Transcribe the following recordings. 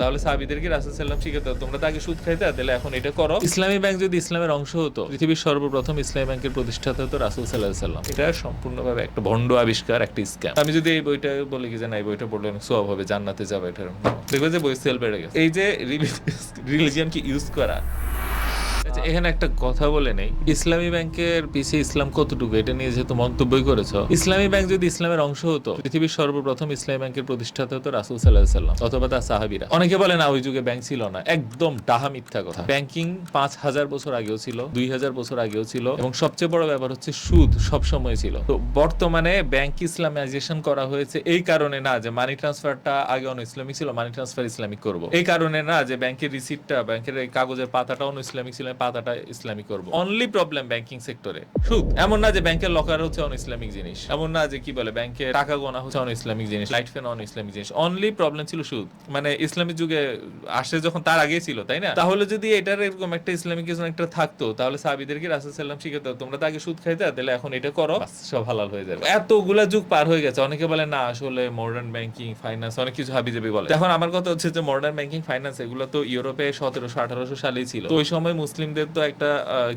তাহলে সাহাবীদেরকে রাসূল সাল্লাল্লাহু আলাইহি ওয়াসাল্লাম শিখাতো, তোমরা তো আগে সুদ খাইতে, তাহলে এখন এটা করো। ইসলামী ব্যাংক যদি ইসলামের অংশ হতো, পৃথিবীর সর্বপ্রথম ইসলামী ব্যাংকের প্রতিষ্ঠাতা হতো রাসূল সাল্লাল্লাহু আলাইহি ওয়াসাল্লাম। এটা সম্পূর্ণভাবে একটা ভণ্ড আবিষ্কার, একটা স্ক্যাম। আমি যদি এই বইটা বলি কি যে না, এই বইটা পড়লে অনেক সওয়াব হবে, জান্নাতে যাবে, এটা দেখবে যে বই সেল বেড়ে গেছে। এই যে রিলিজিয়নকে ইউজ করা। আচ্ছা, এখানে একটা কথা বলে নেই, ইসলামী ব্যাংকের পিছিয়ে ইসলাম কতটুকু, এটা নিয়ে যেহেতু মন্তব্যই করেছো। ইসলামী ব্যাংক যদি ইসলামের অংশ হতো, পৃথিবীর সর্বপ্রথম ইসলামী ব্যাংকের প্রতিষ্ঠাতা হতো রাসূল সাল্লাল্লাহু আলাইহি ওয়াসাল্লাম অথবা তার সাহাবীরা। অনেকে বলে না, ওই যুগে ব্যাংক ছিল না, একদম ডাহা মিথ্যা কথা। ব্যাংকিং 5000 বছর আগেও ছিল, 2000 বছর আগেও ছিল, এবং সবচেয়ে বড় ব্যাপার হচ্ছে সুদ সব সময় ছিল। তো বর্তমানে ব্যাংক ইসলামাইজেশন করা হয়েছে এই কারণে না যে মানি ট্রান্সফারটা আগে অন ইসলামিক ছিল, মানি ট্রান্সফার ইসলামিক করব, এই কারণে না যে ব্যাংকের রিসিপ্টটা, ব্যাংকের এই কাগজের পাতাটা অন ইসলামিক ছিল, পাতাটা ইসলামিক করব। অনলি প্রবলেম ব্যাংকিং সেক্টরে সুদ। এমন না যে ব্যাংকের লকার হচ্ছে অন ইসলামিক জিনিস, এমন না যে কি বলে ব্যাংকে টাকা গোনা হচ্ছে অন ইসলামিক জিনিস, লাইট ফ্যান অন ইসলামিক জিনিস। অনলি প্রবলেম ছিল সুদ। মানে ইসলামিক যুগে আসে যখন, তার আগেই ছিল, তাই না? তাহলে যদি এটার এরকম একটা ইসলামিক কিছু একটা থাকতো, তাহলে সাহাবীদেরকে রাসূল সাল্লাল্লাহু আলাইহি ওয়াসাল্লাম শিখাতো, তোমরা তো আগে সুদ খাইতে, তাহলে এখন এটা করো, বাস সব হালাল হয়ে যাবে। এতগুলা যুগ পার হয়ে গেছে। অনেকে বলে না, আসলে মডার্ন ব্যাংকিং ফাইন্যান্স অনেক কিছু হাবিজাবি বলে। এখন আমার কথা হচ্ছে যে মডার্ন ব্যাংকিং ফাইন্যান্স এগুলো তো ইউরোপে 1700-1800 সালেই ছিল। তো ওই সময় মুসলিমদের তো একটা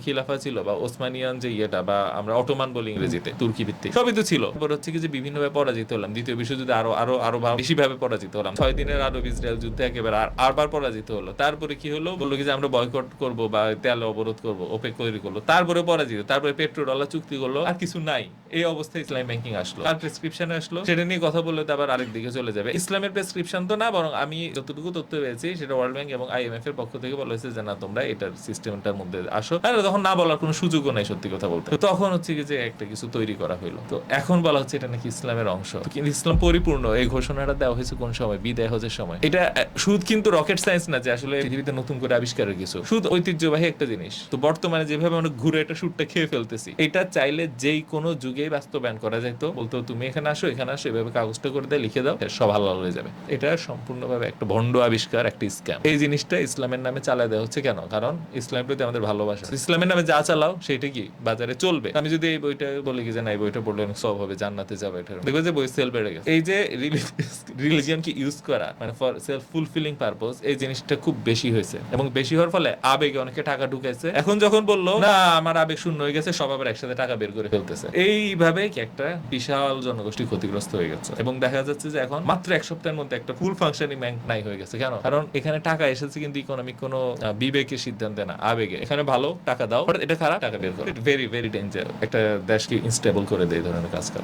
খিলাফা ছিল, বা ওসমানিয়ান যে ইয়েটা, বা আমরা অটোমান বলি ইংরেজিতে, তুর্কি ভিত্তিক, সবই তো ছিল। তারপর হচ্ছে কি যে বিভিন্নভাবে পরাজিত হলাম, দ্বিতীয় বিশ্বযুদ্ধে আরো আরো আরো বেশি ভাবে পরাজিত হলাম, 6 দিনের আরব ইসরায়েল যুদ্ধে একেবারে আরবার পরাজিত হলো। তারপরে কি হলো, বললো কি যে আমরা বয়কট করব বা তেল অবরোধ করব, ওপেক তৈরি করলো, তারপরে পরাজিত, তারপরে পেট্রো ডলার চুক্তি করলো, আর কিছু নাই। এই অবস্থায় ইসলামিক ব্যাংকিং আসলো, আর প্রেসক্রিপশনে আসলো। সেটা নিয়ে কথা বললে তো আবার আরেক দিকে চলে যাবে। ইসলামের প্রেসক্রিপশন তো না, বরং আমি যতটুকু তথ্য পেয়েছি সেটা ওয়ার্ল্ড ব্যাংক এবং আইএমএফ এর পক্ষ থেকে বলা হয়েছে যে না, তোমরা এটার সিস্টেমটার মধ্যে আসো। আর তখন না বলার কোনো সুযোগও নাই, সত্যি কথা বলতে। তখন হচ্ছে কি যে একটা কিছু তৈরি করা হইলো। তো এখন বলা হচ্ছে এটা নাকি ইসলামের অংশ, কিন্তু ইসলাম পরিপূর্ণ। এই ঘোষণাটা দেওয়া হয়েছে কোন সময়? বিদায় হজের সময়। এটা সুদ কিন্তু রকেট সায়েন্স না যে আসলে পৃথিবীতে নতুন করে আবিষ্কারের কিছু। সুদ ঐতিহ্যবাহী একটা জিনিস। তো বর্তমানে যেভাবে আমরা ঘুরে এটা সুদটা খেয়ে ফেলতেছি, এটা চাইলে যেই কোনো যুগেই বাস্তবায়ন করা যেত। বলতো তুমি এখানে আসো, এখানে আসো, এভাবে কাগজটা করে দেয়, লিখে দাও, সব হালাল হয়ে যাবে। এটা সম্পূর্ণভাবে একটা ভণ্ড আবিষ্কার, একটা স্ক্যাম। এই জিনিসটা ইসলামের নামে চালায় দেওয়া হচ্ছে। কেন? কারণ ইসলামের প্রতি আমাদের ভালোবাসা। ইসলামের নামে যা চালাও সেটা কি বাজারে চলবে। আমি যদি এই বইটা বলি কি যে না, এই বইটা পড়লে অনেক সওয়াব হবে, জান্নাতে যাবে, এটা দেখবে যে বই সেল বেড়ে গেছে। এই যে রিলিজিয়নকে ইউজ করা, মানে ফর সেলফ ফুলফিলিং পারপোজ, এই জিনিসটা খুব বেশি হয়েছে, এবং বেশি হওয়ার ফলে আবেগে অনেকে টাকা ঢুকাইছে। এখন যখন বললো না আমার আবেগ শূন্য হয়ে গেছে, সব আবার একসাথে টাকা বের করে ফেলতেছে। এইভাবে কি একটা বিশাল জনগোষ্ঠী ক্ষতিগ্রস্ত হয়ে গেছে, এবং দেখা যাচ্ছে যে এখন মাত্র এক সপ্তাহের মধ্যে একটা ফুল ফাংশনিং ব্যাংক নাই হয়ে গেছে। কেন? কারণ এখানে টাকা এসেছে কিন্তু ইকোনমিক কোনো বিবেকের সিদ্ধান্তে না, আবেগে। এখানে ভালো টাকা দাও, এটা খারাপ টাকা বের করো। ভেরি ভেরি ডেঞ্জার, একটা দেশকে ইনস্টেবল করে দেয় এই ধরনের কাজ।